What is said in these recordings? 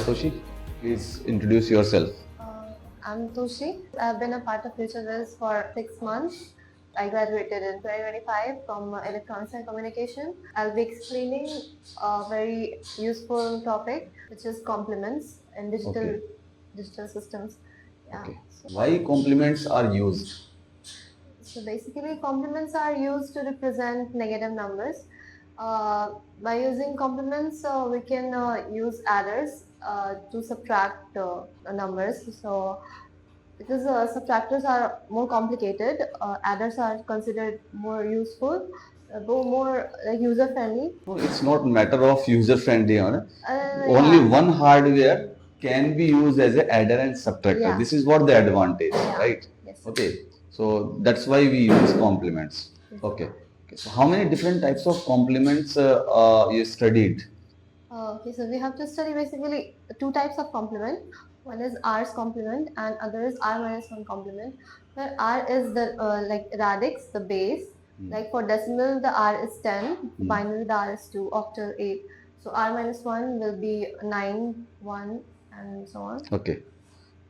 Toshi. Please introduce yourself. I'm Toshi. I've been a part of FutureWiz for 6 months. I graduated in 2025 from Electronics and Communication. I'll be explaining a very useful topic, which is complements in digital systems. Yeah. Okay. Why complements are used? So basically, complements are used to represent negative numbers. By using complements, we can use adders to subtract numbers. So because subtractors are more complicated, adders are considered more useful, more user friendly. No, it's not matter of user friendly. Only one hardware can be used as an adder and subtractor. Yeah. This is what the advantage, right? Yes. Okay. So that's why we use complements. Yes. Okay. So how many different types of complements you studied? Okay, so we have to study basically two types of complement. One is R's complement and other is R minus 1 complement. Where R is the like radix, the base. Like for decimal, the R is 10, binary, the R is 2, octal 8. So R minus 1 will be 9, 1, and so on. Okay.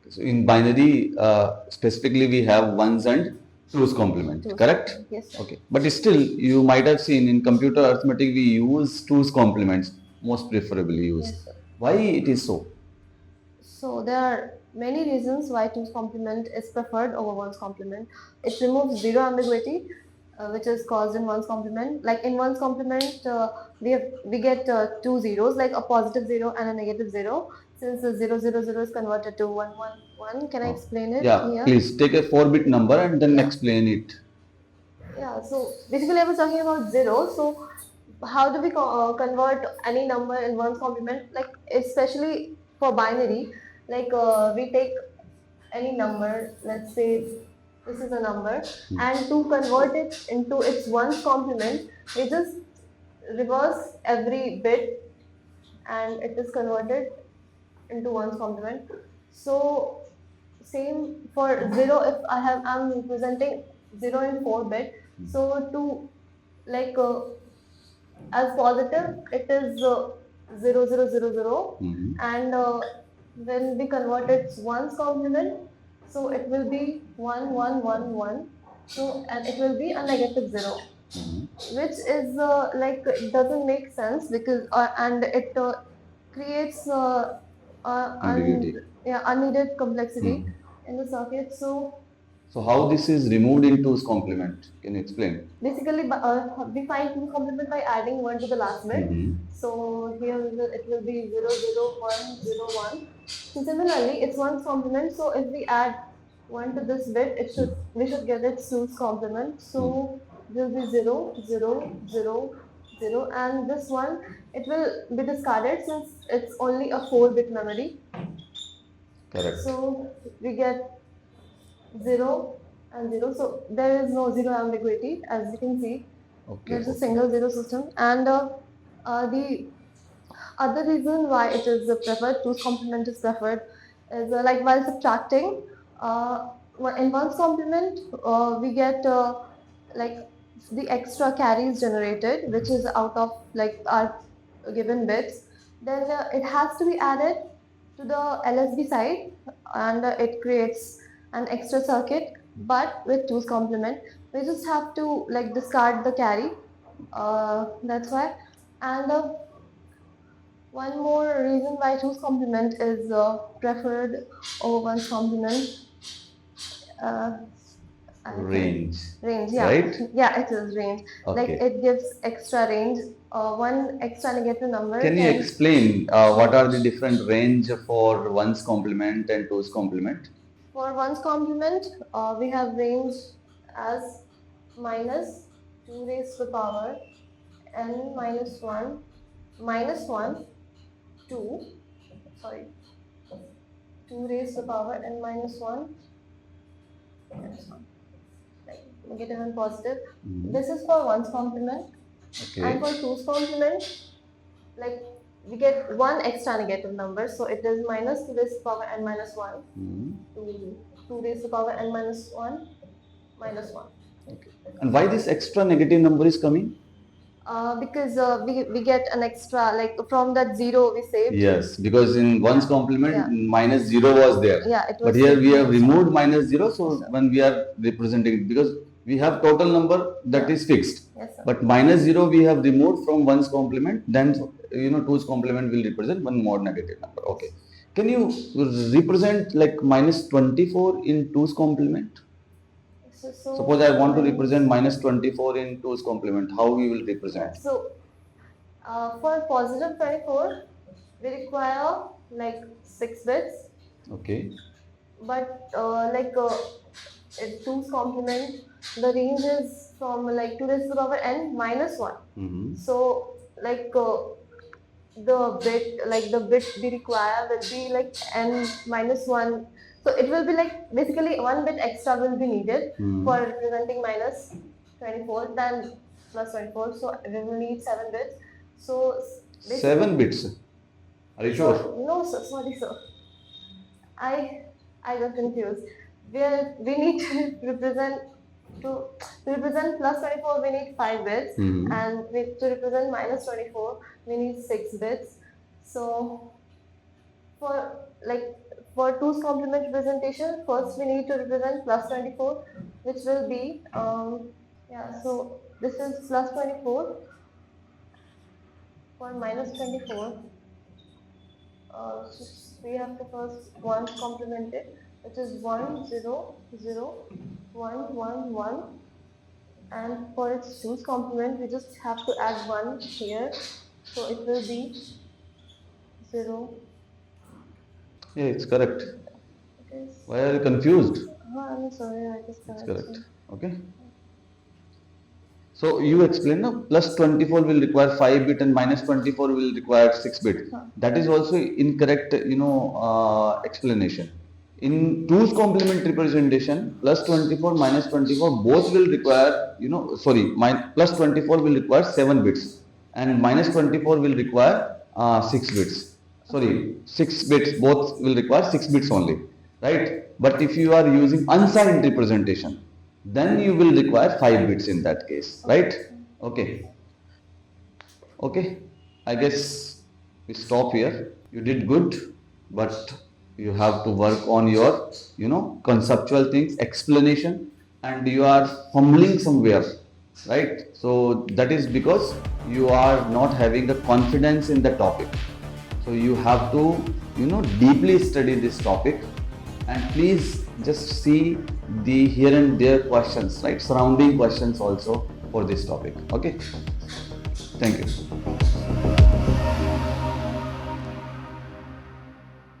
So in binary, specifically we have 1's and 2's complement, correct? Yes. Okay. But still, you might have seen in computer arithmetic we use 2's complements, most preferably used. Yes, sir. Why it is so? So there are many reasons why 2's complement is preferred over 1's complement. It removes zero ambiguity, which is caused in 1's complement. Like in 1's complement, we get two zeros, like a positive 0 and a negative 0. Since the 0, 0, 0 is converted to 1, 1, 1, can I explain it? Yeah, please take a 4-bit number and then explain it. Yeah, so basically I was talking about 0. So how do we convert any number in 1's complement? Like especially for binary, like we take any number, let's say this is a number, and to convert it into its 1's complement, we just reverse every bit and it is converted into 1's complement. So same for 0, if I'm representing 0 in 4-bit, so to like as positive it is 0, 0, 0, 0, and when we convert its 1's complement, so it will be 1, 1, 1, 1. So and it will be a negative 0, which is like it doesn't make sense because and it creates unneeded complexity in the circuit. So how this is removed in 2's complement? Can you explain? Basically, we find 2's complement by adding 1 to the last bit. So here it will be 0, 0, 1, 0, 1. So similarly, it's 1's complement. So if we add 1 to this bit, we should get its 2's complement. So it will be 0, 0, 0, 0, and this one it will be discarded since it's only a 4-bit memory. Correct. So we get 0 and 0. So there is no zero ambiguity, as you can see. Okay. There's a single 0 system. And the other reason why it is preferred, 2's complement is preferred, is like while subtracting, in 1's complement, we get like the extra carries generated, which is out of like our given bits. Then it has to be added to the LSB side, and it creates an extra circuit. But with 2's complement, we just have to like discard the carry. That's why. And one more reason why 2's complement is preferred over 1's complement. Range. Yeah. Right? Yeah, it is range. Okay. Like it gives extra range. One extra negative number. Can you explain what are the different range for 1's complement and 2's complement? For 1's complement, we have range as minus 2 raised to the power n minus 1, 2 raised to the power n minus 1, like negative and positive. This is for 1's complement. Okay. And for 2's complement, like we get one extra negative number, so it is minus 2 raised to the power n minus 1 to 2 raised to the power n minus 1 minus 1. Okay. And why this extra negative number is coming? Because we get an extra, like from that 0 we saved. Yes, because in 1's complement Yeah. minus 0 was there. Yeah, it was But here we have minus removed minus 0, so when we are representing it, because we have total number that is fixed. Yes, sir. But minus 0 we have removed from 1's complement, then 2's complement will represent one more negative number. Okay. Can you represent like minus 24 in 2's complement? So Suppose I want to represent minus 24 in 2's complement, how we will represent? So for positive 24, we require like 6 bits. Okay. But in 2's complement, the range is from like 2 raised to the power n minus 1. Mm-hmm. So the bit we require will be like n minus 1. So it will be like basically 1 bit extra will be needed for representing minus 24 than plus 24. So we will need 7 bits. So 7 bits. Are you sure? No, sir. Sorry, sir. I got confused. We need to represent plus 24 we need 5 bits, and to represent minus 24 we need 6 bits. So for 2's complement representation, first we need to represent plus 24, which will be so this is plus 24. For minus 24, so we have to first 1 complement it, which is 1 0 0 1 1 1, and for its 2's complement we just have to add 1 here, so it will be 0. Yeah, it's correct. Why are you confused? I'm sorry, I just It's correct. Okay. So you explain now, plus 24 will require 5 bit and minus 24 will require 6 bit. That is also incorrect, explanation. In 2's complement representation, plus 24 minus 24 both will require, plus 24 will require 7 bits and minus 24 will require 6 bits. 6 bits, both will require 6 bits only, right? But if you are using unsigned representation, then you will require 5 bits in that case, right? Okay. I guess we stop here. You did good, but you have to work on your, conceptual things, explanation, and you are fumbling somewhere, right? So that is because you are not having the confidence in the topic. So you have to, deeply study this topic, and please just see the here and there questions, right? Surrounding questions also for this topic. Okay. Thank you.